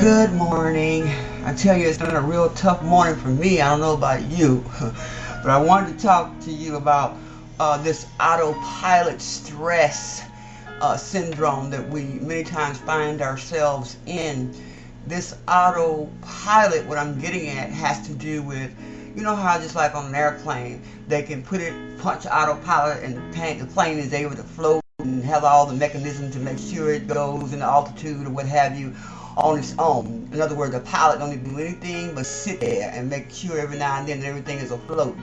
Good morning. I tell you, it's been a real tough morning for me. I don't know about you, but I wanted to talk to you about this autopilot stress syndrome that we many times find ourselves in. This autopilot, what I'm getting at, has to do with, you know how just like on an airplane, they can punch autopilot and the plane is able to float and have all the mechanisms to make sure it goes in the altitude or what have you on its own. In other words, the pilot don't need to do anything but sit there and make sure every now and then that everything is afloat.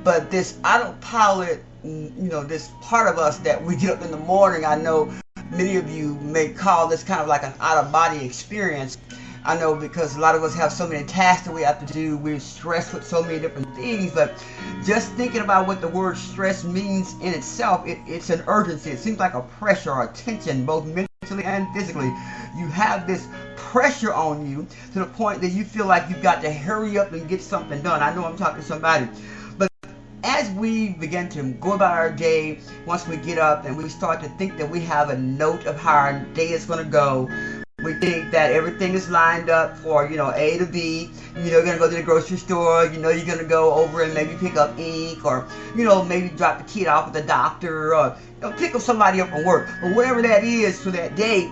But this autopilot, this part of us that we get up in the morning, I know many of you may call this kind of like an out-of-body experience. I know because a lot of us have so many tasks that we have to do. We're stressed with so many different things, but just thinking about what the word stress means in itself, it's an urgency. It seems like a pressure or a tension, both mentally and physically. You have this pressure on you to the point that you feel like you've got to hurry up and get something done. I know I'm talking to somebody. But as we begin to go about our day, once we get up and we start to think that we have a note of how our day is going to go, we think that everything is lined up for, A to B. You're going to go to the grocery store. You're going to go over and maybe pick up ink or, maybe drop the kid off at the doctor or pick up somebody up from work. But whatever that is for that day,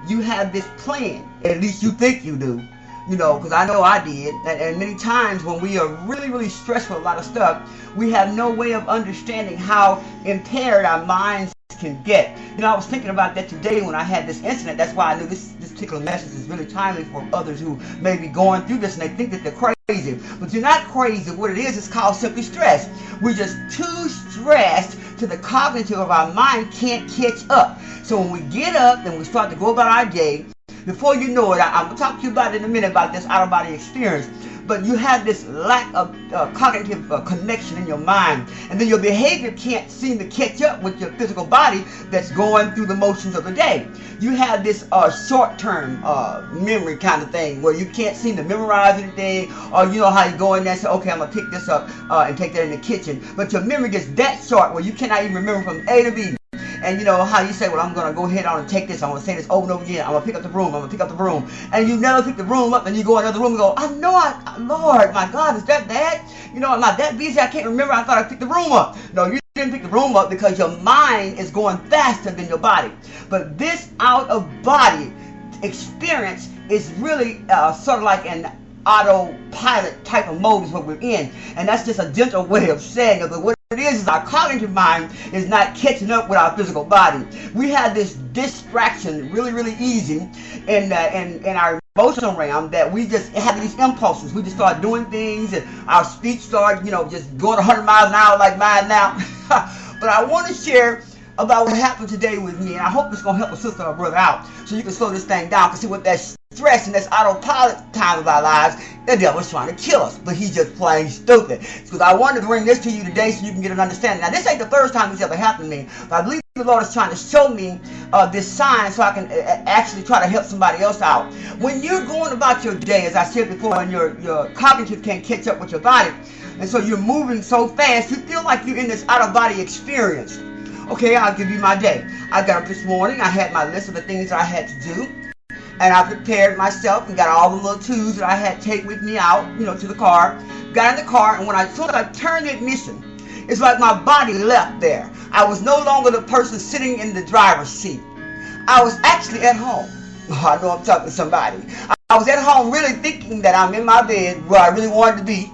you have this plan. At least you think you do. Because I know I did. And many times when we are really, really stressed with a lot of stuff, we have no way of understanding how impaired our minds can get. I was thinking about that today when I had this incident. That's why I knew this particular message is really timely for others who may be going through this and they think that they're crazy. But you're not crazy. What it is called simply stress. We're just too stressed to the cognitive of our mind can't catch up. So when we get up and we start to go about our day, before you know it, I'm going to talk to you about it in a minute about this out-of-body experience. But you have this lack of cognitive connection in your mind. And then your behavior can't seem to catch up with your physical body that's going through the motions of the day. You have this short-term memory kind of thing where you can't seem to memorize anything. Or you know how you go in there and say, okay, I'm going to pick this up and take that in the kitchen. But your memory gets that short where you cannot even remember from A to B. And you know how you say, well, I'm going to go ahead on and take this. I'm going to say this over and over again. I'm going to pick up the broom. I'm going to pick up the broom. And you never pick the broom up and you go in another room and go, I know, Lord, my God, is that bad? I'm not that busy. I can't remember. I thought I picked the broom up. No, you didn't pick the broom up because your mind is going faster than your body. But this out-of-body experience is really sort of like an autopilot type of mode is what we're in. And that's just a gentle way of saying it. But what it is our cognitive mind is not catching up with our physical body. We have this distraction really, really easy in our emotional realm that we just have these impulses. We just start doing things and our speech starts, just going 100 miles an hour like mine now. But I want to share about what happened today with me, and I hope it's going to help a sister or brother out so you can slow this thing down. Because see, with that stress and this autopilot time of our lives, the devil's trying to kill us, but he's just plain stupid. Because I wanted to bring this to you today so you can get an understanding. Now, this ain't the first time this ever happened to me, but I believe the Lord is trying to show me this sign so I can actually try to help somebody else out. When you're going about your day, as I said before, and your cognitive can't catch up with your body, and so you're moving so fast, you feel like you're in this out-of-body experience. Okay, I'll give you my day. I got up this morning, I had my list of the things that I had to do, and I prepared myself and got all the little tools that I had to take with me out, to the car. Got in the car, and when I turned the ignition, it's like my body left there. I was no longer the person sitting in the driver's seat. I was actually at home. Oh, I know I'm talking to somebody. I was at home really thinking that I'm in my bed where I really wanted to be.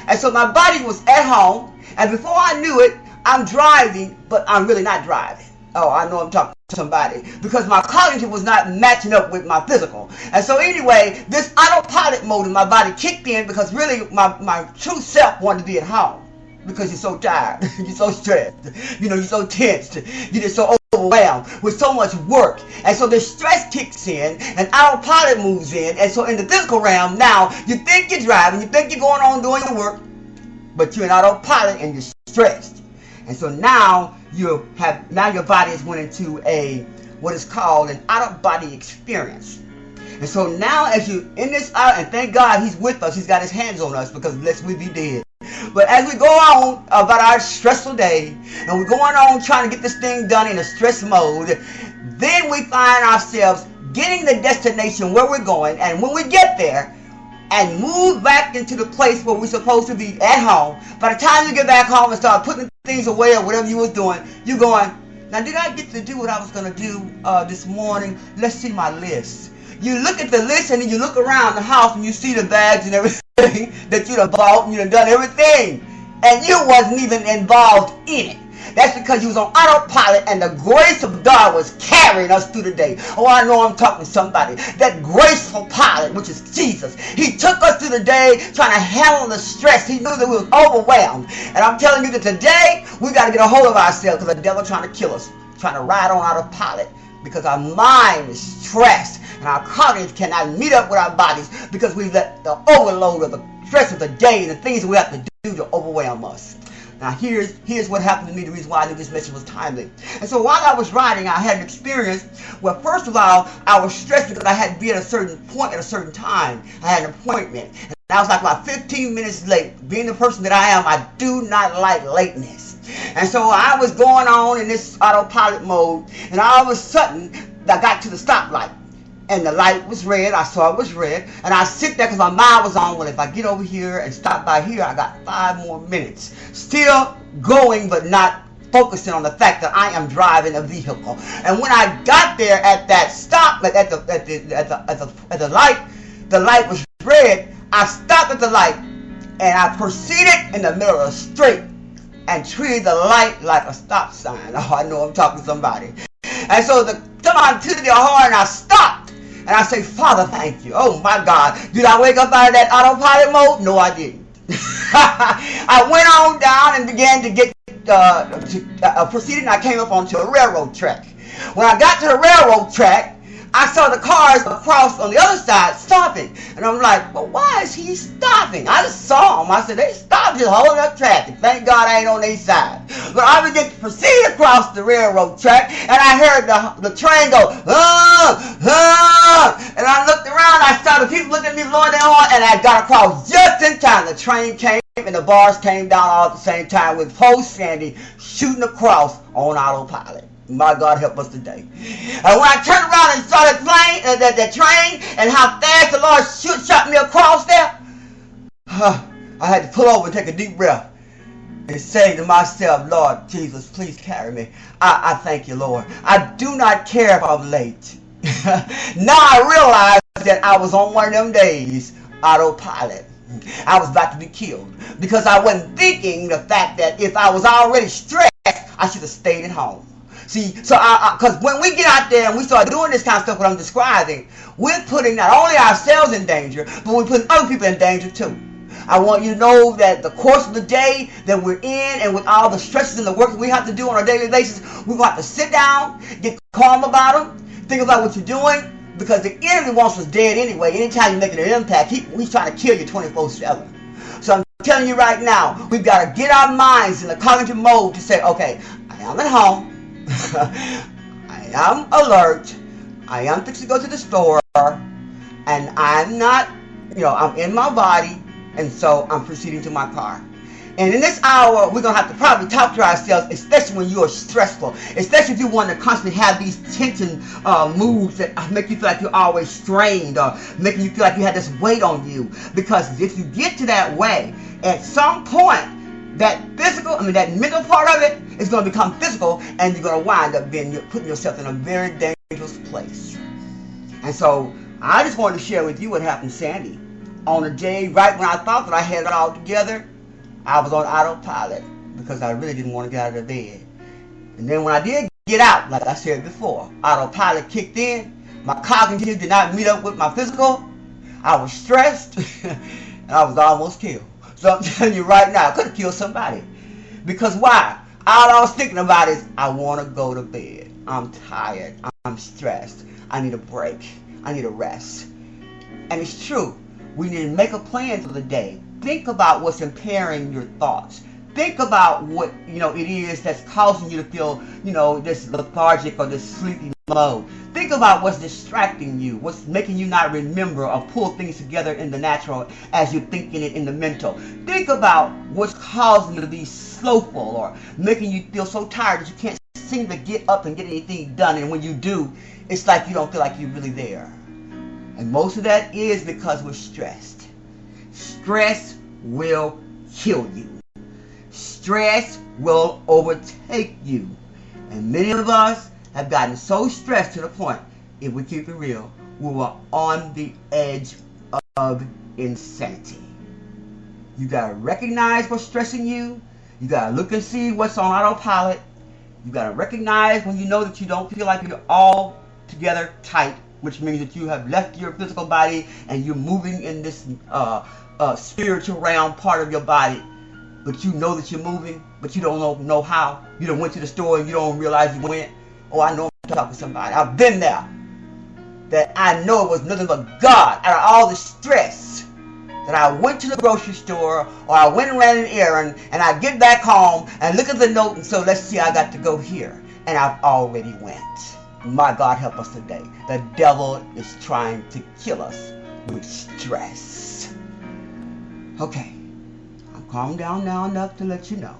And so my body was at home, and before I knew it, I'm driving, but I'm really not driving. Oh, I know I'm talking to somebody. Because my cognitive was not matching up with my physical. And so anyway, this autopilot mode in my body kicked in because really my true self wanted to be at home. Because you're so tired. You're so stressed. You're so tensed. You're just so overwhelmed with so much work. And so the stress kicks in and autopilot moves in. And so in the physical realm now, you think you're driving, you think you're going on doing the work, but you're in autopilot and you're stressed. And so now your body has went into what is called an out-of-body experience. And so now as you're in this and thank God he's with us, he's got his hands on us because lest we be dead. But as we go on about our stressful day and we're going on trying to get this thing done in a stress mode, then we find ourselves getting the destination where we're going, and when we get there and move back into the place where we're supposed to be at home, by the time you get back home and start putting things away or whatever you was doing, you're going, now did I get to do what I was going to do this morning? Let's see my list. You look at the list and then you look around the house and you see the bags and everything that you done bought and you done everything. And you wasn't even involved in it. That's because you was on autopilot and the grace of God was carrying us through the day. Oh, I know I'm talking to somebody. That graceful pilot, which is Jesus. He took us through the day trying to handle the stress. He knew that we was overwhelmed. And I'm telling you that today, we got to get a hold of ourselves because the devil trying to kill us, trying to ride on autopilot because our mind is stressed and our cognitive cannot meet up with our bodies because we let the overload of the stress of the day and the things that we have to do to overwhelm us. Now here's what happened to me, the reason why I knew this message was timely. And so while I was riding, I had an experience where, first of all, I was stressed because I had to be at a certain point at a certain time. I had an appointment. And I was like about 15 minutes late. Being the person that I am, I do not like lateness. And so I was going on in this autopilot mode, and all of a sudden, I got to the stoplight. And the light was red. I saw it was red. And I sit there because my mind was on, well, if I get over here and stop by here, I got 5 more minutes. Still going, but not focusing on the fact that I am driving a vehicle. And when I got there at that stop, at the light, the light was red. I stopped at the light and I proceeded in the middle of the street and treated the light like a stop sign. Oh, I know I'm talking to somebody. And so somebody took the horn and I stopped. And I say, Father, thank you. Oh, my God. Did I wake up out of that autopilot mode? No, I didn't. I went on down and began to get proceeding. I came up onto a railroad track. When I got to the railroad track, I saw the cars across on the other side stopping. And I'm like, well, why is he stopping? I just saw him. I said, they stopped just holding up traffic. Thank God I ain't on their side. But I began to proceed across the railroad track, and I heard the train go, and I looked around. I saw the people looking at me blowing their horn, and I got across just in time. The train came, and the bars came down all at the same time with Post Sandy shooting across on autopilot. My God, help us today. And when I turned around and saw that train, and how fast the Lord shot me across there, I had to pull over and take a deep breath and say to myself, Lord Jesus, please carry me. I thank you, Lord. I do not care if I'm late. Now I realize that I was on one of them days, autopilot. I was about to be killed because I wasn't thinking the fact that if I was already stressed, I should have stayed at home. See, so because when we get out there and we start doing this kind of stuff, what I'm describing, we're putting not only ourselves in danger, but we're putting other people in danger too. I want you to know that the course of the day that we're in, and with all the stresses and the work that we have to do on a daily basis, we're going to have to sit down, get calm about them, think about what you're doing, because the enemy wants us dead anyway. Anytime you're making an impact, he's trying to kill you 24/7. So I'm telling you right now, we've got to get our minds in the cognitive mode to say, okay, I am at home. I am alert. I am fixing to go to the store, and I'm not, I'm in my body, and so I'm proceeding to my car. And in this hour, we're going to have to probably talk to ourselves, especially when you are stressful, especially if you want to constantly have these tension moves that make you feel like you're always strained, or making you feel like you have this weight on you. Because if you get to that way, at some point, that mental part of it is going to become physical, and you're going to wind up putting yourself in a very dangerous place. And so I just wanted to share with you what happened to Sandy. On a day right when I thought that I had it all together, I was on autopilot because I really didn't want to get out of the bed. And then when I did get out, like I said before, autopilot kicked in. My cognitive did not meet up with my physical. I was stressed, and I was almost killed. So I'm telling you right now, I could have killed somebody. Because why? All I was thinking about is, I want to go to bed. I'm tired. I'm stressed. I need a break. I need a rest. And it's true. We need to make a plan for the day. Think about what's impairing your thoughts. Think about what it is that's causing you to feel this lethargic or this sleepy mode. Think about what's distracting you, what's making you not remember or pull things together in the natural as you're thinking it in the mental. Think about what's causing you to be slowful or making you feel so tired that you can't seem to get up and get anything done. And when you do, it's like you don't feel like you're really there. And most of that is because we're stressed. Stress will kill you. Stress will overtake you. And many of us have gotten so stressed to the point, if we keep it real, we were on the edge of insanity. You gotta recognize what's stressing you. You gotta look and see what's on autopilot. You gotta recognize when you know that you don't feel like you're all together tight, which means that you have left your physical body and you're moving in this spiritual realm part of your body. But you know that you're moving, but you don't know how. You done went to the store and you don't realize you went. Oh, I know I'm talking to somebody. I've been there. That I know it was nothing but God. Out of all the stress, that I went to the grocery store or I went and ran an errand and I get back home and look at the note and so let's see, I got to go here. And I've already went. My God, help us today. The devil is trying to kill us with stress. Okay. Calm down now enough to let you know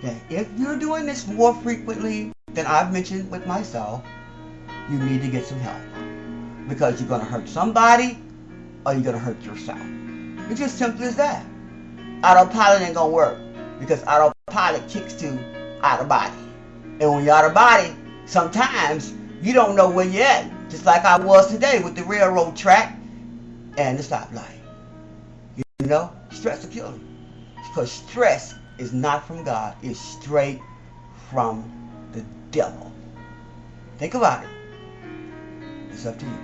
that if you're doing this more frequently than I've mentioned with myself, you need to get some help. Because you're going to hurt somebody or you're going to hurt yourself. It's just simple as that. Autopilot ain't going to work because autopilot kicks to out of body. And when you're out of body, sometimes you don't know where you're at. Just like I was today with the railroad track and the stoplight. You know, stress will kill you. Because stress is not from God. It's straight from the devil. Think about it. It's up to you.